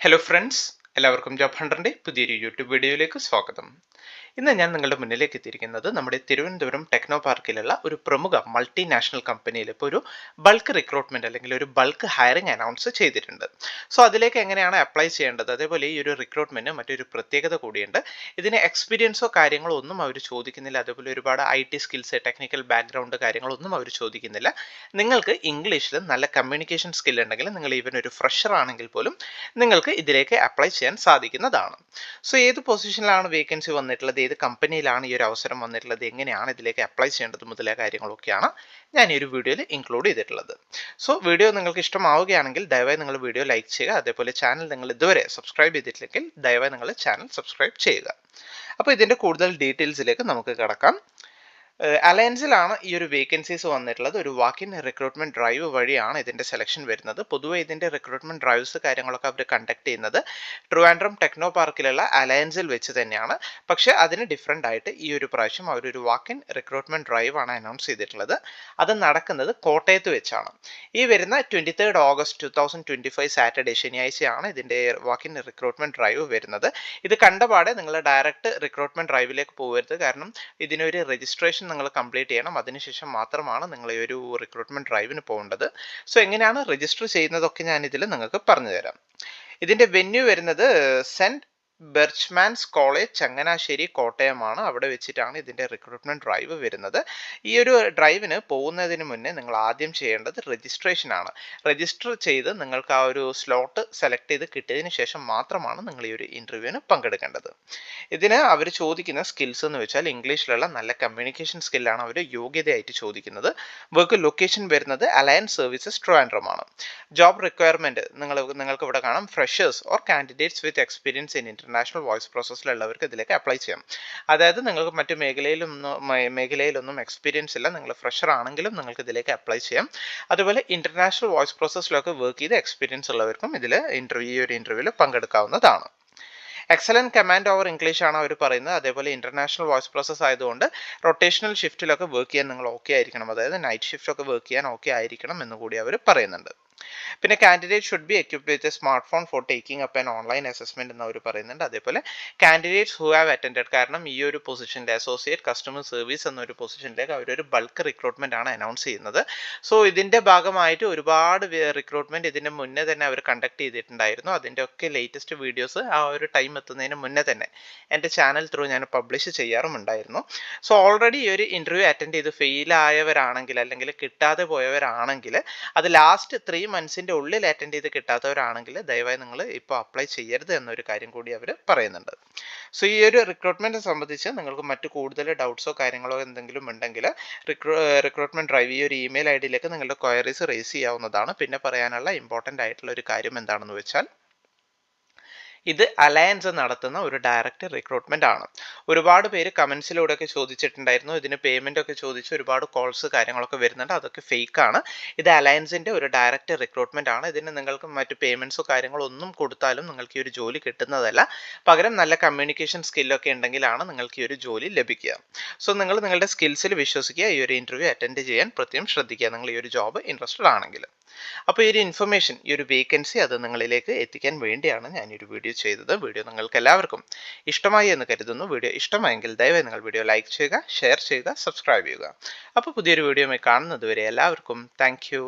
Hello friends, എല്ലാവർക്കും job ഹണ്ടറിൻ്റെ പുതിയൊരു YouTube വീഡിയോയിലേക്ക് സ്വാഗതം. ഇന്ന് ഞാൻ നിങ്ങളുടെ മുന്നിലേക്ക് എത്തിയിരിക്കുന്നത് നമ്മുടെ തിരുവനന്തപുരം ടെക്നോ പാർക്കിലുള്ള ഒരു പ്രമുഖ മൾട്ടിനാഷണൽ കമ്പനിയിൽ ഇപ്പോൾ ഒരു ബൾക്ക് റിക്രൂട്ട്മെന്റ് അല്ലെങ്കിൽ ഒരു ബൾക്ക് ഹയറിംഗ് അനൗൺസ് ചെയ്തിട്ടുണ്ട്. സോ അതിലേക്ക് എങ്ങനെയാണ് അപ്ലൈ ചെയ്യേണ്ടത്, അതേപോലെ ഈ ഒരു റിക്രൂട്ട്മെന്റിന് മറ്റൊരു പ്രത്യേകത കൂടിയുണ്ട്. ഇതിന് എക്സ്പീരിയൻസോ കാര്യങ്ങളോ ഒന്നും അവർ ചോദിക്കുന്നില്ല, അതേപോലെ ഒരുപാട് IT സ്കിൽസ്, ടെക്നിക്കൽ ബാക്ക്ഗ്രൗണ്ട് കാര്യങ്ങളൊന്നും അവർ ചോദിക്കുന്നില്ല. നിങ്ങൾക്ക് ഇംഗ്ലീഷിൽ നല്ല കമ്മ്യൂണിക്കേഷൻ സ്കിൽ ഉണ്ടെങ്കിൽ, നിങ്ങൾ ഈവൻ ഒരു ഫ്രഷർ ആണെങ്കിൽ പോലും നിങ്ങൾക്ക് ഇതിലേക്ക് അപ്ലൈ ചെയ്യാൻ സാധിക്കുന്നതാണ്. സോ ഏത് പൊസിഷനിലാണ് വേക്കൻസി വന്നിട്ടുള്ളത്, ഏത് കമ്പനിയിലാണ് ഈ ഒരു അവസരം വന്നിട്ടുള്ളത്, എങ്ങനെയാണ് ഇതിലേക്ക് അപ്ലൈ ചെയ്യേണ്ടത് മുതലായ കാര്യങ്ങളൊക്കെയാണ് ഞാൻ ഈ ഒരു വീഡിയോയിൽ ഇൻക്ലൂഡ് ചെയ്തിട്ടുള്ളത്. സോ വീഡിയോ നിങ്ങൾക്ക് ഇഷ്ടമാവുകയാണെങ്കിൽ ദയവായി നിങ്ങൾ വീഡിയോ ലൈക്ക് ചെയ്യുക. അതേപോലെ ചാനൽ നിങ്ങൾ ഇതുവരെ സബ്സ്ക്രൈബ് ചെയ്തിട്ടില്ലെങ്കിൽ ദയവായി നിങ്ങൾ ചാനൽ സബ്സ്ക്രൈബ് ചെയ്യുക. അപ്പോൾ ഇതിൻ്റെ കൂടുതൽ ഡീറ്റെയിൽസിലേക്ക് നമുക്ക് കടക്കാം. അലയൻസിലാണ് ഈ ഒരു വേക്കൻസീസ് വന്നിട്ടുള്ളത്. ഒരു വാക്കിൻ റിക്രൂട്ട്മെന്റ് ഡ്രൈവ് വഴിയാണ് ഇതിന്റെ സെലക്ഷൻ വരുന്നത്. പൊതുവെ ഇതിന്റെ റിക്രൂട്ട്മെന്റ് ഡ്രൈവ്സ് കാര്യങ്ങളൊക്കെ അവർ കണ്ടക്ട് ചെയ്യുന്നത് ട്രിവാൻഡ്രം ടെക്നോ പാർക്കിലുള്ള അലയൻസിൽ വെച്ച് തന്നെയാണ്. പക്ഷെ അതിന് ഡിഫറെൻ്റ് ആയിട്ട് ഈ ഒരു പ്രാവശ്യം അവരൊരു വാക്കിൻ റിക്രൂട്ട്മെന്റ് ഡ്രൈവ് ആണ് അനൗൺസ് ചെയ്തിട്ടുള്ളത്. അത് നടക്കുന്നത് കോട്ടയത്ത് വെച്ചാണ്. ഈ വരുന്ന 23 ഓഗസ്റ്റ് 2025 സാറ്റർഡേ, ശനിയാഴ്ചയാണ് ഇതിന്റെ വാക്കിൻ റിക്രൂട്ട്മെന്റ് ഡ്രൈവ് വരുന്നത്. ഇത് കണ്ടപാടെ നിങ്ങൾ ഡയറക്റ്റ് റിക്രൂട്ട്മെന്റ് ഡ്രൈവിലേക്ക് പോകരുത്. കാരണം ഇതിനൊരു രജിസ്ട്രേഷൻ നിങ്ങൾ കംപ്ലീറ്റ് ചെയ്യണം. അതിനുശേഷം മാത്രമാണ് നിങ്ങൾ ഈ ഒരു റിക്രൂട്ട്മെന്റ് ഡ്രൈവിന് പോകേണ്ടത്. സോ എങ്ങനെയാണ് രജിസ്റ്റർ ചെയ്യുന്നതൊക്കെ ഞാൻ ഇതിൽ നിങ്ങൾക്ക് പറഞ്ഞു തരാം. ഇതിന്റെ വെന്യൂ വരുന്നത് സെന്റ് ബെർച്ച്മാൻസ് കോളേജ്, ചങ്ങനാശ്ശേരി, കോട്ടയമാണ്. അവിടെ വെച്ചിട്ടാണ് ഇതിന്റെ റിക്രൂട്ട്മെന്റ് ഡ്രൈവ് വരുന്നത്. ഈ ഒരു ഡ്രൈവിന് പോകുന്നതിന് മുന്നേ നിങ്ങൾ ആദ്യം ചെയ്യേണ്ടത് രജിസ്ട്രേഷൻ ആണ്. രജിസ്റ്റർ ചെയ്ത് നിങ്ങൾക്ക് ആ ഒരു സ്ലോട്ട് സെലക്ട് ചെയ്ത് കിട്ടിയതിന് ശേഷം മാത്രമാണ് നിങ്ങൾ ഈ ഒരു ഇന്റർവ്യൂവിന് പങ്കെടുക്കേണ്ടത്. ഇതിന് അവർ ചോദിക്കുന്ന സ്കിൽസ് എന്ന് വെച്ചാൽ ഇംഗ്ലീഷിലുള്ള നല്ല കമ്മ്യൂണിക്കേഷൻ സ്കില്ലാണ് അവർ യോഗ്യതയായിട്ട് ചോദിക്കുന്നത്. വർക്ക് ലൊക്കേഷൻ വരുന്നത് അലയൻസ് സർവീസസ് ട്രിവാൻഡ്രം ആണ്. ജോബ് റിക്വയർമെന്റ് നിങ്ങൾക്ക് ഇവിടെ കാണാം, freshers or candidates with experience in international voice പ്രോസസ്സിലുള്ളവർക്ക് ഇതിലേക്ക് അപ്ലൈ ചെയ്യാം. അതായത് നിങ്ങൾക്ക് മറ്റു മേഖലയിലൊന്നും എക്സ്പീരിയൻസ് ഇല്ല, നിങ്ങൾ ഫ്രഷർ ആണെങ്കിലും നിങ്ങൾക്ക് ഇതിലേക്ക് അപ്ലൈ ചെയ്യാം. അതുപോലെ ഇന്റർനാഷണൽ വോയിസ് പ്രോസസ്സിലൊക്കെ വർക്ക് ചെയ്ത് എക്സ്പീരിയൻസ് ഉള്ളവർക്കും ഇതിൽ ഈ ഒരു ഇന്റർവ്യൂവിൽ പങ്കെടുക്കാവുന്നതാണ്. എക്സലന്റ് കമാൻഡ് ഓവർ ഇംഗ്ലീഷ് ആണ് അവർ പറയുന്നത്. അതേപോലെ ഇന്റർനാഷണൽ വോയിസ് പ്രോസസ് ആയതുകൊണ്ട് റൊട്ടേഷണൽ ഷിഫ്റ്റിലൊക്കെ വർക്ക് ചെയ്യാൻ നിങ്ങൾ ഓക്കെ ആയിരിക്കണം. അതായത് നൈറ്റ് ഷിഫ്റ്റ് ഒക്കെ വർക്ക് ചെയ്യാൻ ഓക്കെ ആയിരിക്കണം എന്ന് കൂടി അവർ പറയുന്നുണ്ട്. പിന്നെ candidate should be equipped with a smart phone four taking up an online assessment എന്ന് അവർ പറയുന്നുണ്ട്. അതേപോലെ കാൻഡിഡേറ്റ്സ് ഹു ഹാവ് അറ്റൻഡഡ്, കാരണം ഈ ഒരു പൊസിഷനിലെ അസോസിയേറ്റ് കസ്റ്റമർ സർവീസ് എന്നൊരു പൊസിഷനിലേക്ക് അവരൊരു ബൾക്ക് റിക്രൂട്ട്മെന്റ് ആണ് അനൗൺസ് ചെയ്യുന്നത്. സോ ഇതിന്റെ ഭാഗമായിട്ട് ഒരുപാട് റിക്രൂട്ട്മെന്റ് ഇതിന് മുന്നേ തന്നെ അവർ കണ്ടക്ട് ചെയ്തിട്ടുണ്ടായിരുന്നു. അതിന്റെ ഒക്കെ ലേറ്റസ്റ്റ് വീഡിയോസ് ആ ഒരു ടൈം എത്തുന്നതിന് മുന്നേ തന്നെ എൻ്റെ ചാനൽ ത്രൂ ഞാൻ പബ്ലിഷ് ചെയ്യാറുമുണ്ടായിരുന്നു. സോ ഓൾറെഡി ഈ ഒരു ഇന്റർവ്യൂ അറ്റൻഡ് ചെയ്ത് ഫെയിൽ ആയവരാണെങ്കിൽ അല്ലെങ്കിൽ കിട്ടാതെ പോയവരാണെങ്കിൽ, അത് ലാസ്റ്റ് 3 monthsന്റെ ഉള്ളിൽ അറ്റൻഡ് ചെയ്ത് കിട്ടാത്തവരാണെങ്കിൽ ദയവായി നിങ്ങൾ ഇപ്പോൾ അപ്ലൈ ചെയ്യരുത് എന്നൊരു കാര്യം കൂടി അവർ പറയുന്നുണ്ട്. സോ ഈ ഒരു റിക്രൂട്ട്മെന്റിനെ സംബന്ധിച്ച് നിങ്ങൾക്ക് മറ്റു കൂടുതൽ ഡൗട്ട്സോ കാര്യങ്ങളോ എന്തെങ്കിലും ഉണ്ടെങ്കിൽ റിക്രൂട്ട്മെന്റ് ഡ്രൈവ് ഈ ഒരു ഇമെയിൽ ID-യിലേക്ക് നിങ്ങളുടെ ക്വയറീസ് റേസ് ചെയ്യാവുന്നതാണ്. പിന്നെ പറയാനുള്ള ഇമ്പോർട്ടൻ്റ് ആയിട്ടുള്ള ഒരു കാര്യം എന്താണെന്ന് വെച്ചാൽ, ഇത് അലയൻസ് നടത്തുന്ന ഒരു ഡയറക്റ്റ് റിക്രൂട്ട്മെന്റ് ആണ്. ഒരുപാട് പേര് കമന്റ്സിലൂടെയൊക്കെ ചോദിച്ചിട്ടുണ്ടായിരുന്നു, ഇതിന് പേയ്മെന്റ് ഒക്കെ ചോദിച്ച് ഒരുപാട് കോൾസ് കാര്യങ്ങളൊക്കെ വരുന്നുണ്ട്. അതൊക്കെ ഫേക്ക് ആണ്. ഇത് അലയൻസിന്റെ ഒരു ഡയറക്റ്റ് റിക്രൂട്ട്മെന്റ് ആണ്. ഇതിന് നിങ്ങൾക്ക് മറ്റു പേയ്മെന്റ്സോ കാര്യങ്ങളോ ഒന്നും കൊടുത്താലും നിങ്ങൾക്ക് ഈ ഒരു ജോലി കിട്ടുന്നതല്ല. പകരം നല്ല കമ്മ്യൂണിക്കേഷൻ സ്കില്ലൊക്കെ ഉണ്ടെങ്കിലാണ് നിങ്ങൾക്ക് ഈ ഒരു ജോലി ലഭിക്കുക. സോ നിങ്ങൾ നിങ്ങളുടെ സ്കിൽസിൽ വിശ്വസിക്കുക. ഈ ഒരു ഇന്റർവ്യൂ അറ്റൻഡ് ചെയ്യാൻ പ്രത്യേകം ശ്രദ്ധിക്കുക, നിങ്ങൾ ഈ ഒരു ജോബ് ഇൻട്രസ്റ്റഡ് ആണെങ്കിൽ. അപ്പോൾ ഈ ഒരു ഇൻഫർമേഷൻ, ഈ ഒരു വേക്കൻസി അത് നിങ്ങളിലേക്ക് എത്തിക്കാൻ വേണ്ടിയാണ് ഞാൻ ഈ ഒരു വീഡിയോ ചെയ്തത്. വീഡിയോ നിങ്ങൾക്ക് എല്ലാവർക്കും ഇഷ്ടമായി എന്ന് കരുതുന്നു. വീഡിയോ ഇഷ്ടമായെങ്കിൽ ദയവായി നിങ്ങൾ വീഡിയോ ലൈക്ക് ചെയ്യുക, ഷെയർ ചെയ്യുക, സബ്സ്ക്രൈബ് ചെയ്യുക. അപ്പോൾ പുതിയൊരു വീഡിയോയുമായി കാണുന്നത് വരെ എല്ലാവർക്കും താങ്ക് യു.